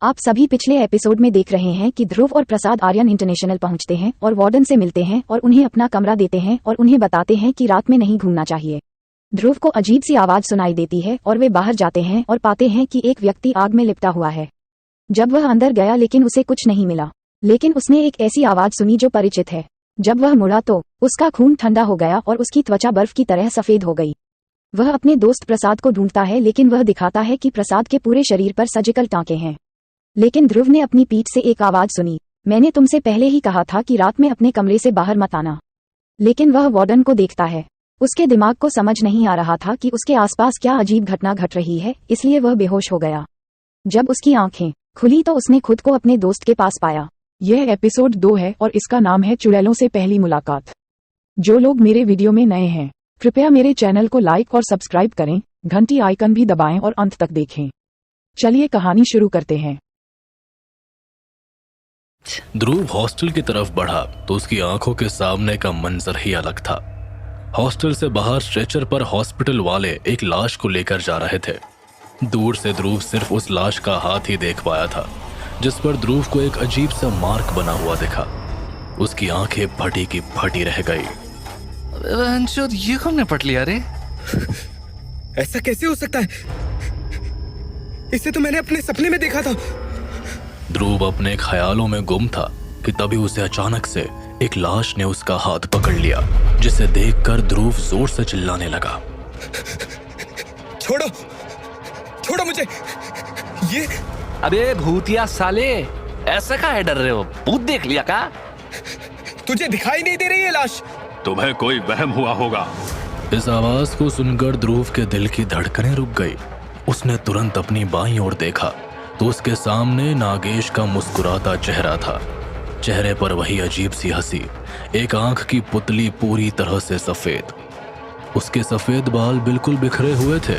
आप सभी पिछले एपिसोड में देख रहे हैं कि ध्रुव और प्रसाद आर्यन इंटरनेशनल पहुंचते हैं और वार्डन से मिलते हैं और उन्हें अपना कमरा देते हैं और उन्हें बताते हैं कि रात में नहीं घूमना चाहिए। ध्रुव को अजीब सी आवाज सुनाई देती है और वे बाहर जाते हैं और पाते हैं कि एक व्यक्ति आग में लिपटा हुआ है। जब वह अंदर गया लेकिन उसे कुछ नहीं मिला, लेकिन उसने एक ऐसी आवाज सुनी जो परिचित है। जब वह मुड़ा तो उसका खून ठंडा हो गया और उसकी त्वचा बर्फ की तरह सफेद हो गई। वह अपने दोस्त प्रसाद को ढूंढता है लेकिन वह दिखाता है कि प्रसाद के पूरे शरीर पर सर्जिकल टांके हैं। लेकिन ध्रुव ने अपनी पीठ से एक आवाज सुनी, मैंने तुमसे पहले ही कहा था कि रात में अपने कमरे से बाहर मत आना। लेकिन वह वार्डन को देखता है। उसके दिमाग को समझ नहीं आ रहा था कि उसके आसपास क्या अजीब घटना घट रही है, इसलिए वह बेहोश हो गया। जब उसकी आंखें खुली तो उसने खुद को अपने दोस्त के पास पाया। यह एपिसोड 2 है और इसका नाम है चुड़ैलों से पहली मुलाकात। जो लोग मेरे वीडियो में नए हैं, कृपया मेरे चैनल को लाइक और सब्सक्राइब करें, घंटी आइकन भी दबाएं और अंत तक देखें। चलिए कहानी शुरू करते हैं। ध्रुव हॉस्टल की तरफ बढ़ा तो उसकी आंखों के सामने का मंजर ही अलग था। हॉस्टल से बाहर स्ट्रेचर पर हॉस्पिटल वाले एक लाश को लेकर जा रहे थे। दूर से ध्रुव सिर्फ उस लाश का हाथ ही देख पाया था, जिस पर ध्रुव को एक अजीब सा मार्क बना हुआ दिखा। उसकी आंखें फटी की फटी रह गई। ये कौन ने पट लिया रे? ऐसा कैसे हो सकता है? इसे तो मैंने अपने सपने में देखा था। ध्रुव अपने ख्यालों में गुम था कि तभी उसे अचानक से एक लाश ने उसका हाथ पकड़ लिया, जिसे देखकर ध्रुव जोर से चिल्लाने लगा। छोड़ो, छोड़ो मुझे। ये अबे भूतिया साले, ऐसे का है डर रहे हो? भूत देख लिया का? तुझे दिखाई नहीं दे रही है लाश? तुम्हें कोई वहम हुआ होगा। इस आवाज को सुनकर ध्रुव के दिल की धड़कनें रुक गई। उसने तुरंत अपनी बाईं ओर देखा तो उसके सामने नागेश का मुस्कुराता चेहरा था। चेहरे पर वही अजीब सी हंसी, एक आंख की पुतली पूरी तरह से सफेद। उसके सफेद बाल बिल्कुल बिखरे हुए थे।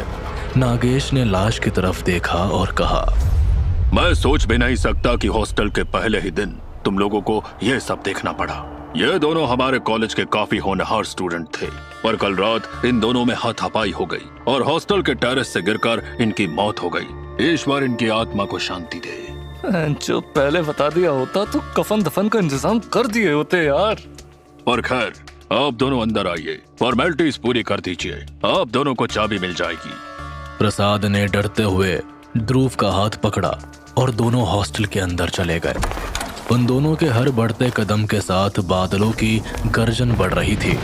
नागेश ने लाश की तरफ देखा और कहा, मैं सोच भी नहीं सकता कि हॉस्टल के पहले ही दिन तुम लोगों को यह सब देखना पड़ा। ये दोनों हमारे कॉलेज के काफी होनहार स्टूडेंट थे, पर कल रात इन दोनों में हाथापाई हो गई और हॉस्टल के टेरेस से गिरकर इनकी मौत हो गई। ईश्वर इनकी आत्मा को शांति दे। जो पहले बता दिया होता तो कफन दफन का इंतजाम कर दिए होते यार। और खैर, आप दोनों अंदर आइए, फॉर्मेलिटीज पूरी कर दीजिए, आप दोनों को चाबी मिल जाएगी। प्रसाद ने डरते हुए ध्रुव का हाथ पकड़ा और दोनों हॉस्टल के अंदर चले गए। उन दोनों के हर बढ़ते कदम के साथ बादलों की गर्जन बढ़ रही थी।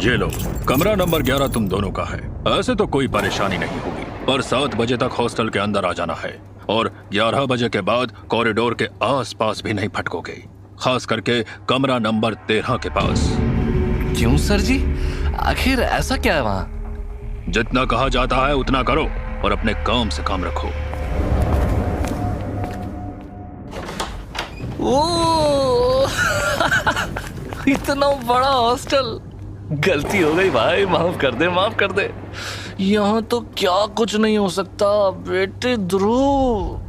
ये लो, कमरा नंबर 11 तुम दोनों का है। ऐसे तो कोई परेशानी नहीं होगी, पर 7 बजे तक हॉस्टल के अंदर आ जाना है और 11 बजे के बाद कॉरिडोर के आसपास भी नहीं भटकोगे, खास करके कमरा नंबर 13 के पास। क्यों सर जी, आखिर ऐसा क्या है वहाँ? जितना कहा जाता है उतना करो और अपने काम से काम रखो। ओ इतना बड़ा हॉस्टल, गलती हो गई भाई, माफ कर दे, माफ कर दे। यहाँ तो क्या कुछ नहीं हो सकता बेटे ध्रुव।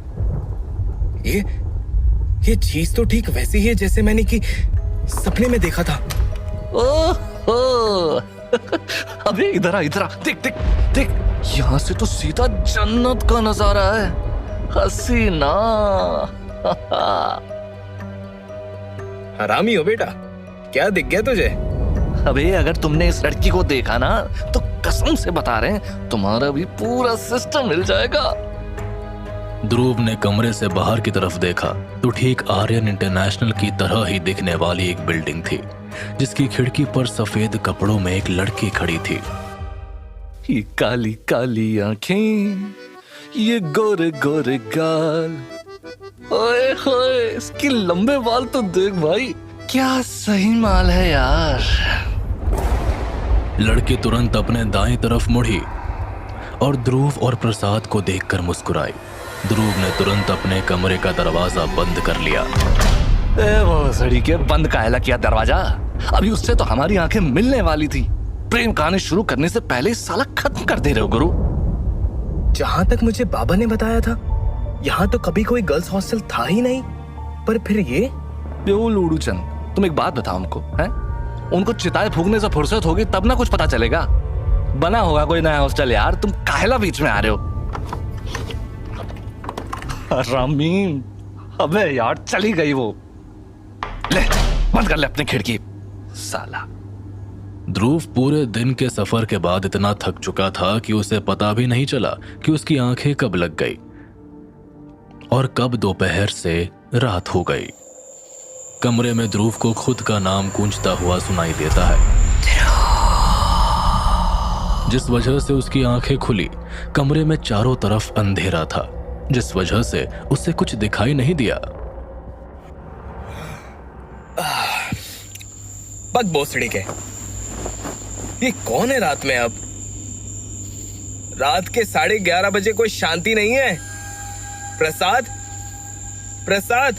ये चीज तो ठीक वैसी ही है जैसे मैंने कि सपने में देखा था। ओह अबे इधर आ, देख देख देख, यहाँ से तो सीधा जन्नत का नजारा है। हसीना। हरामी हो बेटा, क्या दिख गया तुझे? अबे अगर तुमने इस लड़की को देखा ना तो कसम से बता रहे हैं तुम्हारा भी पूरा सिस्टम मिल जाएगा। ध्रुव ने कमरे से बाहर की तरफ देखा तो ठीक आर्यन इंटरनेशनल की तरह ही दिखने वाली एक बिल्डिंग थी, जिसकी खिड़की पर सफेद कपड़ों में एक लड़की खड़ी थी। ये काली काली आंखें, ये गोरे गोरे गाल, ओए होए इसके लंबे बाल तो देख भाई, क्या सही माल है यार। लड़की तुरंत अपने दाएं तरफ मुड़ी और ध्रुव और प्रसाद को देखकर मुस्कुराई। ध्रुव ने तुरंत अपने कमरे का दरवाजा बंद कर लिया। वो सड़ी के बंद काहेला किया दरवाजा? अभी उससे तो हमारी आंखें मिलने वाली थी। प्रेम कहानी शुरू करने से पहले साला खत्म कर दे रहे हो गुरु। जहाँ तक मुझे बाबा ने बताया था, यहाँ तो कभी कोई गर्ल्स हॉस्टल था ही नहीं, पर फिर ये लूडू चंद, तुम एक बात बताओ हमको, हैं? उनको चिताएं फूकने से फुर्सत होगी तब ना कुछ पता चलेगा। बना होगा कोई नया हॉस्टल यार, तुम काहेला बीच में आ रहे हो? हरामी। अबे यार चली गई वो। ले बंद कर ले अपनी खिड़की साला। ध्रुव पूरे दिन के सफर के बाद इतना थक चुका था कि उसे पता भी नहीं चला कि उसकी आंखें कब लग गई और कब दोपहर से रात हो गई। कमरे में ध्रुव को खुद का नाम गूंजता हुआ सुनाई देता है, जिस वजह से उसकी आंखें खुली। कमरे में चारों तरफ अंधेरा था, जिस वजह से उसे कुछ दिखाई नहीं दिया। बक भोसड़ी के, ये कौन है रात में? अब रात के 11:30 बजे कोई शांति नहीं है? प्रसाद, प्रसाद,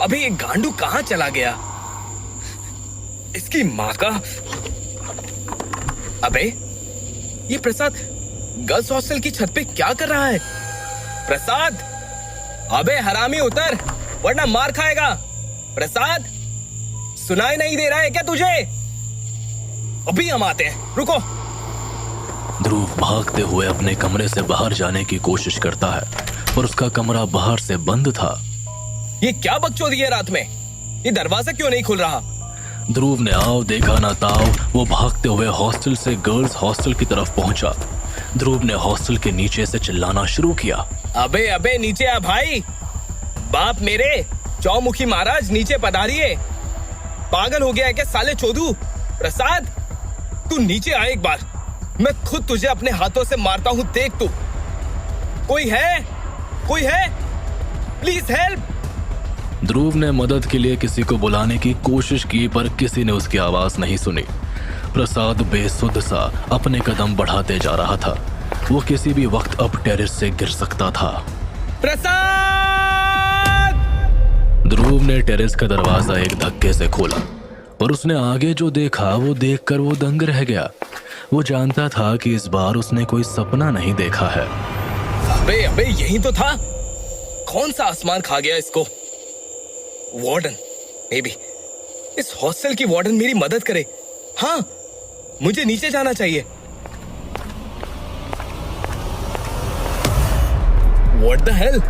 अभी ये गांडू कहां चला गया? इसकी मां का। अबे ये प्रसाद गर्ल्स हॉस्टल की छत पे क्या कर रहा है? प्रसाद, अबे हरामी उतर वरना मार खाएगा। प्रसाद, सुनाई नहीं दे रहा है क्या तुझे? अभी हम आते हैं, रुको। ध्रुव भागते हुए अपने कमरे से बाहर जाने की कोशिश करता है, पर उसका कमरा बाहर से बंद था। ये क्या बकचोदी है रात में? ये दरवाजा क्यों नहीं खुल रहा? ध्रुव ने आओ देखा ना ताव, वो भागते हुए हॉस्टल से गर्ल्स हॉस्टल की तरफ पहुंचा। ध्रुव ने हॉस्टल के नीचे से चिल्लाना शुरू किया, अबे अबे नीचे आ भाई। बाप मेरे चौमुखी महाराज नीचे पधारिए। पागल हो गया है क्या साले चोदू? प्रसाद, तू नीचे आ एक बार, मैं खुद तुझे अपने हाथों से मारता हूं, देख तू। कोई है? कोई है? Please help. ध्रुव ने मदद के लिए किसी को बुलाने की कोशिश की, पर किसी ने उसकी आवाज नहीं सुनी। प्रसाद बेसुध सा अपने कदम बढ़ाते जा रहा था। वो किसी भी वक्त अब टेरेस से गिर सकता था। प्रसाद! ध्रुव ने टेरेस का दरवाजा एक धक्के से खोला, पर उसने आगे जो देखा वो देखकर वो दंग रह गया। वो जानता था कि इस बार उसने कोई सपना नहीं देखा है। अबे अबे यही तो था। कौन सा आसमान खा गया इसको? वार्डन, मे बी इस हॉस्टल की वार्डन मेरी मदद करे। हाँ, मुझे नीचे जाना चाहिए। What the hell?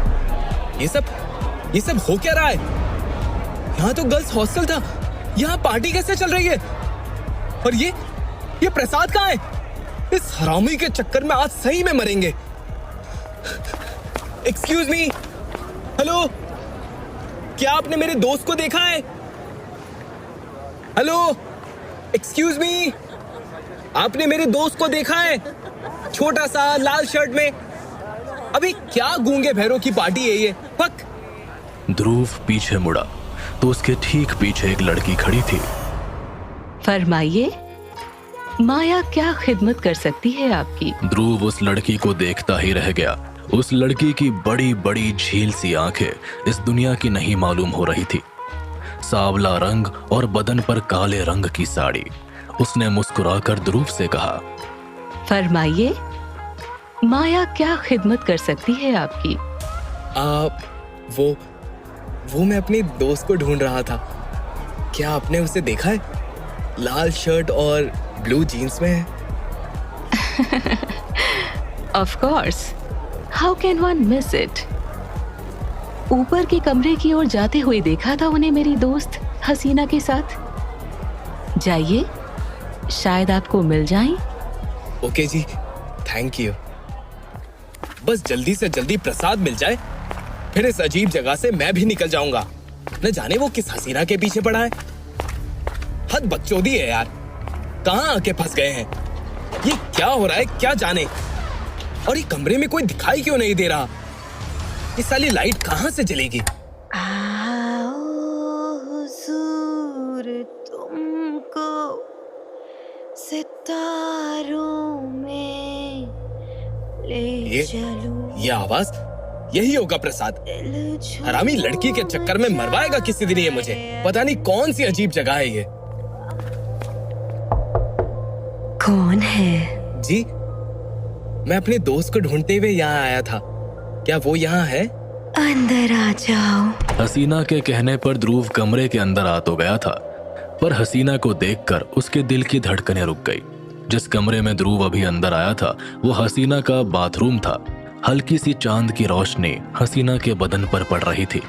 ये सब हो क्या रहा है? यहाँ तो गर्ल्स हॉस्टल था, यहाँ पार्टी कैसे चल रही है? और ये प्रसाद कहाँ है? इस हरामी के चक्कर में आज सही में मरेंगे। एक्सक्यूज मी, हेलो, क्या आपने मेरे दोस्त को देखा है? हेलो, एक्सक्यूज मी, आपने मेरे दोस्त को देखा है? छोटा सा लाल शर्ट में। अभी क्या गूंगे भैरों की पार्टी है ये? फक। ध्रुव पीछे मुड़ा तो उसके ठीक पीछे एक लड़की खड़ी थी। फरमाइए, माया क्या खिदमत कर सकती है आपकी? ध्रुव उस लड़की को देखता ही रह गया। उस लड़की की बड़ी बड़ी झील सी आंखें इस दुनिया की नहीं मालूम हो रही थी। सांवला रंग और बदन पर काले रंग की साड़ी। उसने मुस्कुराकर ध्रुव से कहा, फरमाइए, माया क्या खिदमत कर सकती है आपकी? वो मैं अपने दोस्त को ढूंढ रहा था। क्या आपने उसे देखा है? लाल शर्ट और ब्लू जीन्स में है। Of course, how can one miss it? ऊपर के कमरे की ओर जाते हुए देखा था उन्हें मेरी दोस्त हसीना के साथ। जाइए, शायद आपको मिल जाएं। ओके जी, थैंक यू। बस जल्दी से जल्दी प्रसाद मिल जाए, फिर इस अजीब जगह से मैं भी निकल जाऊंगा। न जाने वो किस हसीना के पीछे पड़ा है। हद बकचोदी है यार, कहां आके फंस गए हैं? ये क्या हो रहा है क्या जाने। और ये कमरे में कोई दिखाई क्यों नहीं दे रहा? ये साली लाइट कहां से जलेगी? आओ हुजूर, तुमको सितारों में ले चलूं। ये आवाज, यही होगा प्रसाद। हरामी लड़की के चक्कर में मरवाएगा किसी दिन ये मुझे। पता नहीं कौन सी अजीब जगह है ये। कौन है? जी, मैं अपने दोस्त को ढूंढते हुए यहाँ आया था। क्या वो यहाँ है? अंदर आ जाओ। हसीना के कहने पर ध्रुव कमरे के अंदर आ तो गया था, पर हसीना को देखकर उसके दिल की धड़कनें रुक गई। जिस कमरे में ध्रुव अभी अंदर आया था वो हसीना का बाथरूम था। हल्की सी चांद की रोशनी हसीना के बदन पर पड़ रही थी।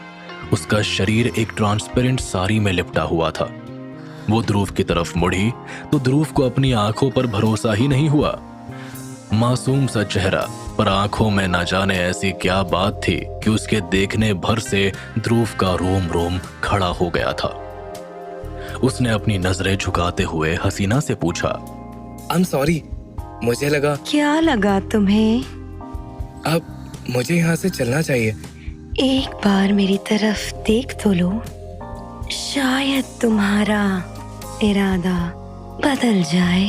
उसका शरीर एक ट्रांसपेरेंट साड़ी में लिपटा हुआ था। वो ध्रुव की तरफ मुड़ी तो ध्रुव को अपनी आंखों पर भरोसा ही नहीं हुआ। मासूम सा चेहरा, पर आंखों में न जाने ऐसी क्या बात थी कि उसके देखने भर से ध्रुव का रोम रोम खड़ा हो गया था। उसने अपनी नजरें झुकाते हुए हसीना से पूछा, आई एम सॉरी, मुझे लगा। क्या लगा तुम्हें? अब मुझे यहाँ से चलना चाहिए। एक बार मेरी तरफ देख तो लो, शायद तुम्हारा इरादा बदल जाए।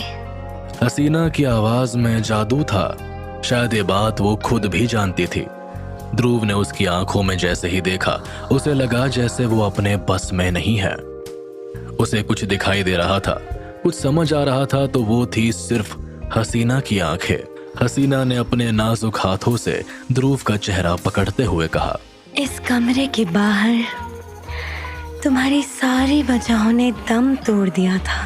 हसीना की आवाज में जादू था। शायद ये बात वो खुद भी जानती थी। ध्रुव ने उसकी आंखों में जैसे ही देखा, उसे लगा जैसे वो अपने बस में नहीं है। उसे कुछ दिखाई दे रहा था, कुछ समझ आ रहा था, तो वो थी सिर्फ हसीना की आंखें। हसीना ने अपने नाजुक हाथों से ध्रुव का चेहरा पकड़ते हुए कहा, इस कमरे के बाहर तुम्हारी सारी वजहों ने दम तोड़ दिया था।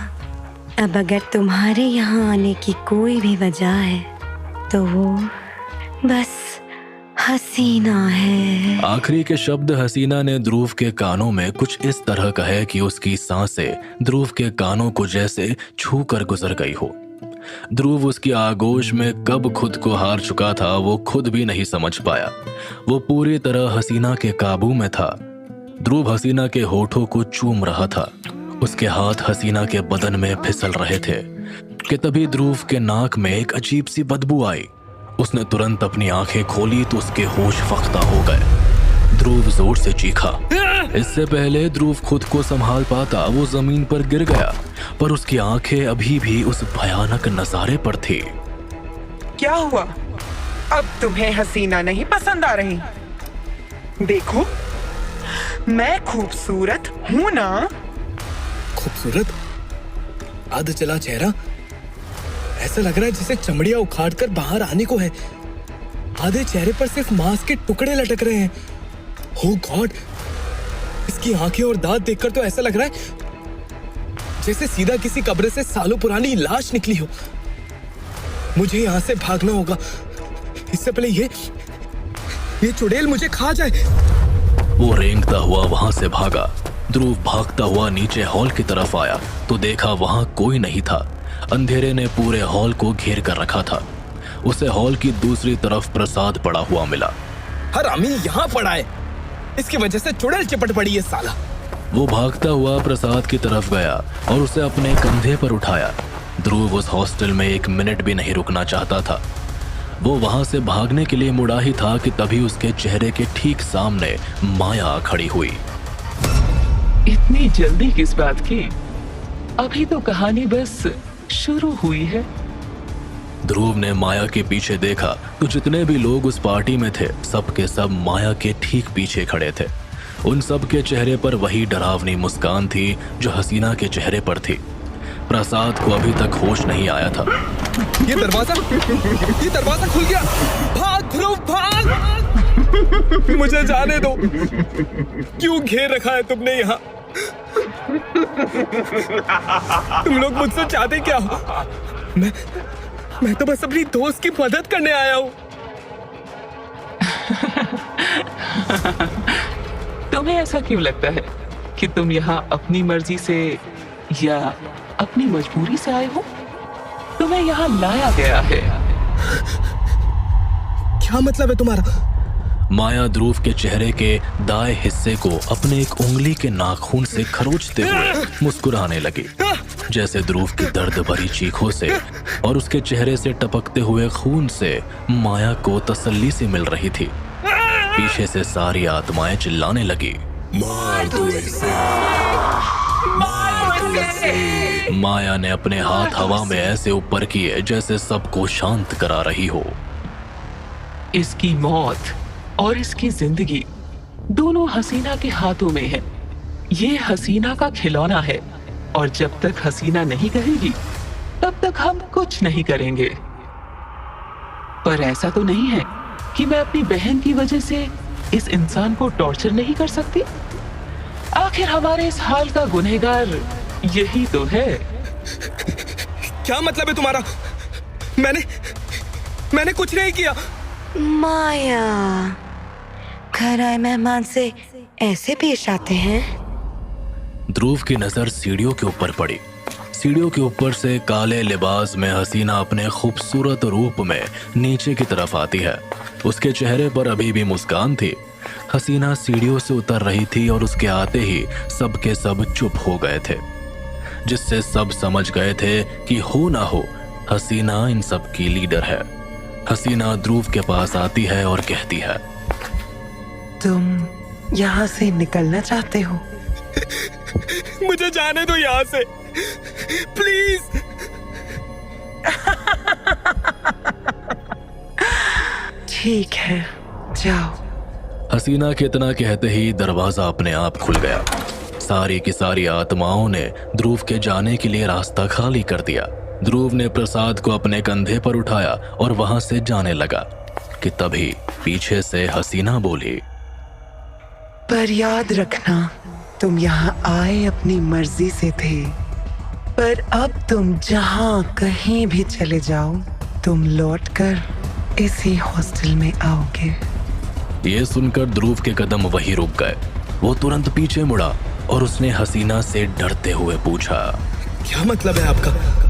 अब अगर तुम्हारे यहाँ आने की कोई भी वजह है तो वो बस हसीना है। आखिरी के शब्द हसीना ने ध्रुव के कानों में कुछ इस तरह कहे कि उसकी सांसें ध्रुव के कानों को जैसे छू कर गुजर गई हो। ध्रुव उसकी आगोश में कब खुद को हार चुका था वो खुद भी नहीं समझ पाया। वो पूरी तरह हसीना के काबू में था। ध्रुव हसीना के होठों को चूम रहा था। उसके हाथ हसीना के बदन में फिसल रहे थे कि तभी ध्रुव के नाक में एक अजीब सी बदबू आई। उसने तुरंत अपनी आंखें खोली तो उसके होश फख्ता हो गए। ध्रुव जोर से चीखा। इससे पहले ध्रुव खुद को संभाल पाता वो जमीन पर गिर गया, पर उसकी आंखें अभी भी उस भयानक नजारे पर थी। क्या हुआ? अब तुम्हें हसीना नहीं पसंद आ रही? देखो, मैं खूबसूरत हूं ना? खूबसूरत? आधा चला चेहरा, ऐसा लग रहा है जैसे चमड़ियां उखाड़ कर बाहर आने को है। आधे चेहरे पर सिर्फ मांस के टुकड़े लटक रहे हैं। Oh God, इसकी आंखें और दांत देखकर तो ऐसा लग रहा है जैसे सीधा किसी कब्र से सालों पुरानी लाश निकली हो। मुझे यहाँ से भागना होगा, इससे पहले ये चुड़ैल मुझे खा जाए। वो रेंगता हुआ वहां से भागा। ध्रुव भागता हुआ नीचे हॉल की तरफ आया तो देखा वहां कोई नहीं था। अंधेरे ने पूरे हॉल को घेर कर रखा था। उसे हॉल की दूसरी तरफ प्रसाद पड़ा हुआ मिला। हरामी यहाँ पड़ा है, इसकी वजह से चुड़ैल चिपट पड़ी है साला। वो भागता हुआ प्रसाद की तरफ गया और उसे अपने कंधे पर उठाया। ध्रुव उस हॉस्टल में एक मिनट भी नहीं रुकना चाहता था। वो वहां से भागने के लिए मुड़ा ही था कि तभी उसके चेहरे के ठीक सामने माया खड़ी हुई। इतनी जल्दी किस बात की? अभी तो कहानी बस शुरू हुई है। ध्रुव ने माया के पीछे देखा तो जितने भी लोग उस पार्टी में थे सब के सब माया के ठीक पीछे खड़े थे। उन सब के चेहरे पर वही डरावनी मुस्कान थी जो हसीना के चेहरे पर थी। प्रसाद को अभी तक होश नहीं आया था। ये दरवाजा खुल गया। भाग ध्रुव भाग। मुझे जाने दो। क्यों घेर रखा है तुमने यहाँ? तुम लोग मुझसे चाहते क्या हो? मैं तो बस अपनी दोस्त की मदद करने आया हूँ। तुम्हें ऐसा क्यों लगता है कि तुम यहाँ अपनी मर्जी से या अपनी मजबूरी से आए हो? तुम्हें यहाँ लाया गया है। क्या मतलब है तुम्हारा? माया ध्रुव के चेहरे के दाएं हिस्से को अपने एक उंगली के नाखून से खरोचते हुए मुस्कुराने लगी, जैसे ध्रुव की दर्द भरी चीखों से और उसके चेहरे से टपकते हुए खून से माया को तसल्ली से मिल रही थी। पीछे से सारी आत्माएं चिल्लाने लगी, मार दो इसे। माया ने अपने हाथ हवा में ऐसे ऊपर किए जैसे सबको शांत करा रही हो। इसकी मौत और इसकी जिंदगी दोनों हसीना के हाथों में है। ये हसीना का खिलौना है और जब तक हसीना नहीं कहेगी तब तक हम कुछ नहीं करेंगे। पर ऐसा तो नहीं है कि मैं अपनी बहन की वजह से इस इंसान को टॉर्चर नहीं कर सकती। आखिर हमारे इस हाल का गुनहगार यही तो है। क्या मतलब है तुम्हारा? मैंने कुछ नहीं किया। माया, घर आए मेहमान से ऐसे पेश आते हैं? ध्रुव की नजर सीढ़ियों के ऊपर पड़ी। सीढ़ियों के ऊपर से काले लिबास में हसीना अपने खूबसूरत रूप में नीचे की तरफ आती है। उसके चेहरे पर अभी भी मुस्कान थी। हसीना सीढ़ियों से उतर रही थी और उसके आते ही सब के सब चुप हो गए थे, जिससे सब समझ गए थे कि हो ना हो हसीना इन सब की लीडर है। हसीना ध्रुव के पास आती है और कहती है, तुम यहाँ से निकलना चाहते हो? मुझे जाने दो यहाँ से, प्लीज। ठीक है, जाओ। हसीना के इतना कहते ही दरवाजा अपने आप खुल गया। सारी की सारी आत्माओं ने ध्रुव के जाने के लिए रास्ता खाली कर दिया। ध्रुव ने प्रसाद को अपने कंधे पर उठाया और वहां से जाने लगा कि तभी पीछे से हसीना बोली, पर याद रखना, तुम यहाँ आए अपनी मर्जी से थे, पर अब तुम जहाँ कहीं भी चले जाओ, तुम लौटकर इसी हॉस्टल में आओगे। ये सुनकर ध्रुव के कदम वहीं रुक गए। वो तुरंत पीछे मुड़ा और उसने हसीना से डरते हुए पूछा, क्या मतलब है आपका?